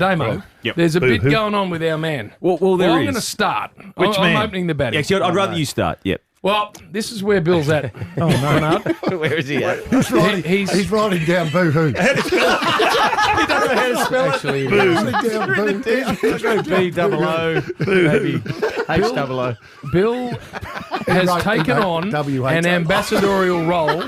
Damo, Yep. there's a bit Boo-hoo. going on with our man. Well, there I'm is. going to start. Which I'm man? opening the batting. Actually, I'd rather you start. Yep. Well, this is where Bill's at. Oh, no. Where is he at? He's writing down boo-hoo. He doesn't know how to spell Actually, Writing down boo-hoo. B-double-O, maybe H-double-O. Bill has Right, taken on W-H-O. an ambassadorial role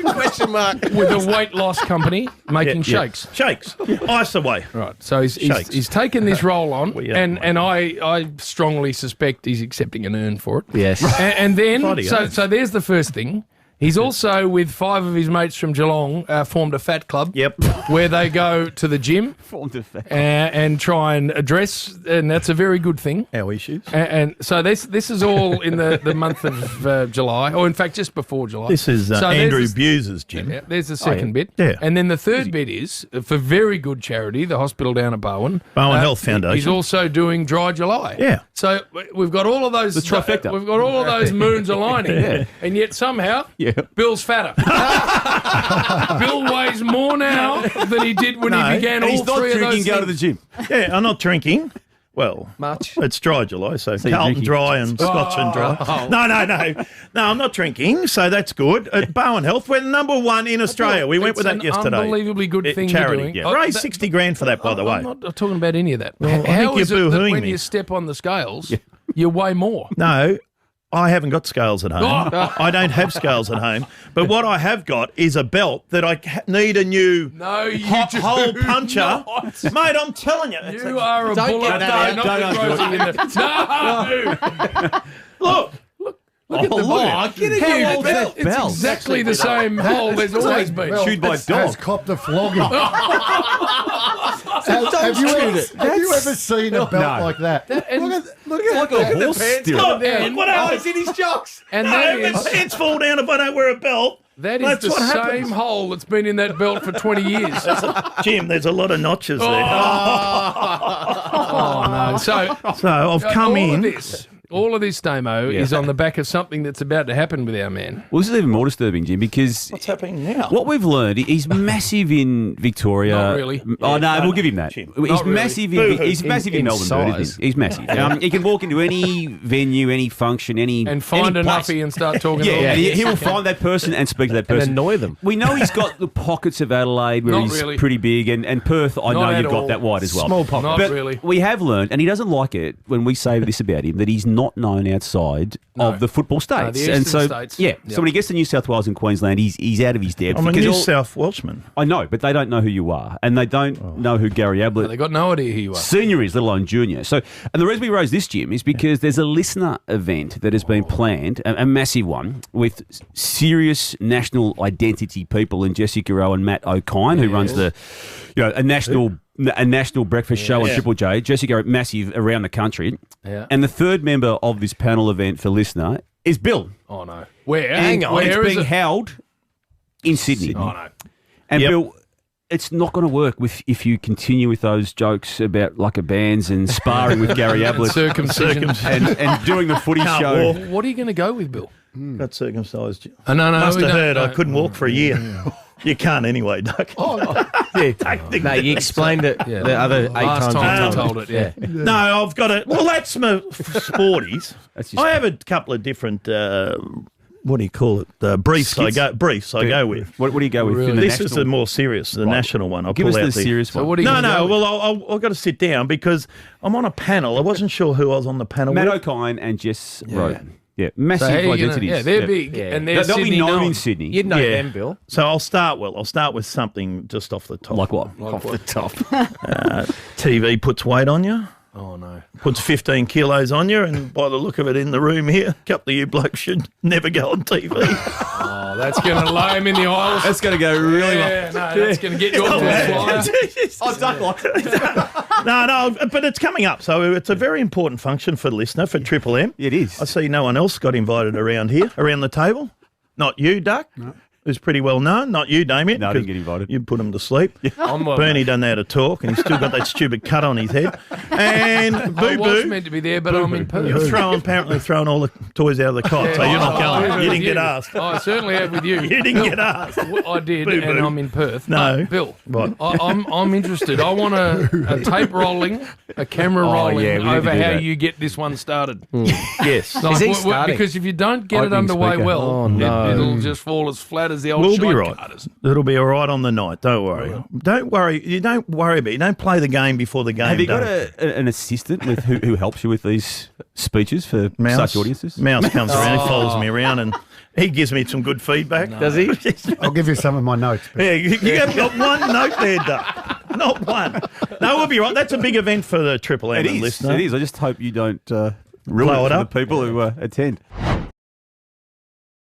Question mark. with a weight loss company making shakes. Shakes. Ice away. Right, so Shakes. he's taken this role on, Well, yeah. and I strongly suspect he's accepting an earn for it. Yes. And then, Bloody hell. so there's the first thing. He's also, with 5 of his mates from Geelong, formed a fat club. Yep. Where they go to the gym Formed a fact. and try and address, and that's a very good thing. Our issues. And so this is all in the month of July, or in fact just before July. This is So Andrew there's Buse's gym. Yeah, there's the second bit. Yeah. And then the third bit is, for very good charity, the hospital down at Bowen. Bowen Health Foundation. He's also doing Dry July. Yeah. So we've got all of those. The trifecta. We've got all of those moons aligning. And yet somehow, Bill's fatter. Bill weighs more now than he did when he began And all he's not three of drinking, those go to the things. gym. Yeah, I'm not drinking. Well, Much. it's dry July, so you're Carlton drinking. dry and Scotch and dry. No, I'm not drinking, so that's good. At Bowen Health, we're number 1 in Australia. We went with that yesterday. Unbelievably good thing charity. you're doing. Yeah. Raised 60 grand for that, by the way. I'm not talking about any of that. I How think is you're it that boo-hooing when me. you step on the scales, you weigh more? No, I haven't got scales at home. Oh. I don't have scales at home. But what I have got is a belt that I need a new No, you do hole puncher. not. Mate, I'm telling you. it's You are a Don't bullet. get that No, out. not Don't the Rosie in the- No! Look. Look at the belt. Get How it, old belt. It's exactly the same hole there's always been. Well, Chewed by it's- dog. Has copped a flogging. Have you ever seen a belt like that? And- Look at that. horse steer. Look, And- what happens? in his jocks. And No, that my is, pants fall down if I don't wear a belt. that is That's the what same happens. hole that's been in that belt for 20 years. Jim, there's a lot of notches there. Oh, no. So So I've come in. all of this, Damo, is on the back of something that's about to happen with our man. Well, this is even more disturbing, Jim, because What's happening now? what we've learned, he's massive in Victoria. Not really. Oh, no, we'll give him that. Jim. He's Not really. massive Boo-hoo. he's massive in In Melbourne, Bird, size. isn't he? He's massive. He can walk into any venue, any function, any And find a any place. nuffy and start talking Yeah, to and him. he will find that person and speak to that And person. annoy them. We know he's got the pockets of Adelaide where Not he's really. pretty big, and Perth, I Not know at you've got all. that wide as well. Small pocket. Not But really. we have learned, and he doesn't like it when we say this about him, that he's not known outside of the football states. the and eastern so, states. yeah, Yep. so when he gets to New South Wales and Queensland, he's out of his depth. I'm a because New all- South Welshman. I know, but they don't know who you are, and they don't know who Gary Ablett They got no idea who you are. Senior is, let alone junior. So, and the reason we raise this, Jim, is because there's a listener event that has been planned, a massive one, with serious national identity people in Jessica Rowe and Matt O'Kine, who runs the, a national breakfast show on Triple J. Jessica, massive around the country. Yeah. And the third member of this panel event for listener is Bill. Oh, no. Where? And it's Where is being it? held in Sydney. Oh, no. And Yep. Bill, it's not going to work if you continue with those jokes about Lucker Bands and sparring with Gary Ablett Circumcision. and doing the footy Can't show. walk. What are you going to go with, Bill? Got circumcised. No, Must we have don't- heard no. I couldn't walk for a year. You can't anyway, Duck. No, you explained it the other 8 Last times. time you you told it, yeah. No, I've got it. Well, that's my sporties. That's just- I have a couple of different. What do you call it? Briefs. Skits? I go with. What do you go with? Really? in the This national? is the more serious, the national one. I'll Give pull us out the serious So one. what are you No, gonna no. go with? Well, I've got to sit down because I'm on a panel. I wasn't sure who I was on the panel Matt with. O'Kine and Jess Yeah. Rowe. Yeah, So massive how you gonna- identities. yeah, they're big, Yeah. and they're They'll be Sydney known in Sydney. You'd know Yeah. them, Bill. So I'll start. Well, I'll start with something just off the top. Like what? Off the top. TV puts weight on you. Oh, no. Puts 15 kilos on you, and by the look of it in the room here, a couple of you blokes should never go on TV. Oh, that's going to lay him in the aisles. That's going to go really Yeah, no, that's going to get you off the flyer. Oh, duck like. No, but it's coming up. So it's a very important function for the listener, for Triple M. It is. I see no one else got invited around here, around the table. Not you, Duck. No. who's pretty well known. Not you, Damien. No, I didn't 'cause get invited. You put him to sleep. I'm well, Bernie doesn't know how to talk, and he's still got that stupid cut on his head. And I Boo was Boo. meant to be there, but I'm in Perth. You're apparently throwing all the toys out of the cot, so you're not going. You didn't get asked. I certainly have with you. You didn't get asked. I did, Boo-boo. and I'm in Perth. No. But Bill, What? I'm interested. I want a tape rolling, a camera rolling yeah, we need to over do how that. you get this one started. Yes. Like, Is he starting? because if you don't get it Opening underway speaker. well, Oh, no. it'll just fall as flat as the old We'll be shite right. carters. It'll be all right on the night. Don't worry. Don't worry. You don't worry about it. You don't play the game before the game. Have you got day. an assistant with who helps you with these speeches for such audiences? Mouse comes around, he follows me around, and he gives me some good feedback. Does he? I'll give you some of my notes. But Yeah, you haven't got one note there, Duck. Not one. No, we'll be right. That's a big event for the Triple M It is. listener. It is. I just hope you don't ruin Blow it it for up. the people who attend.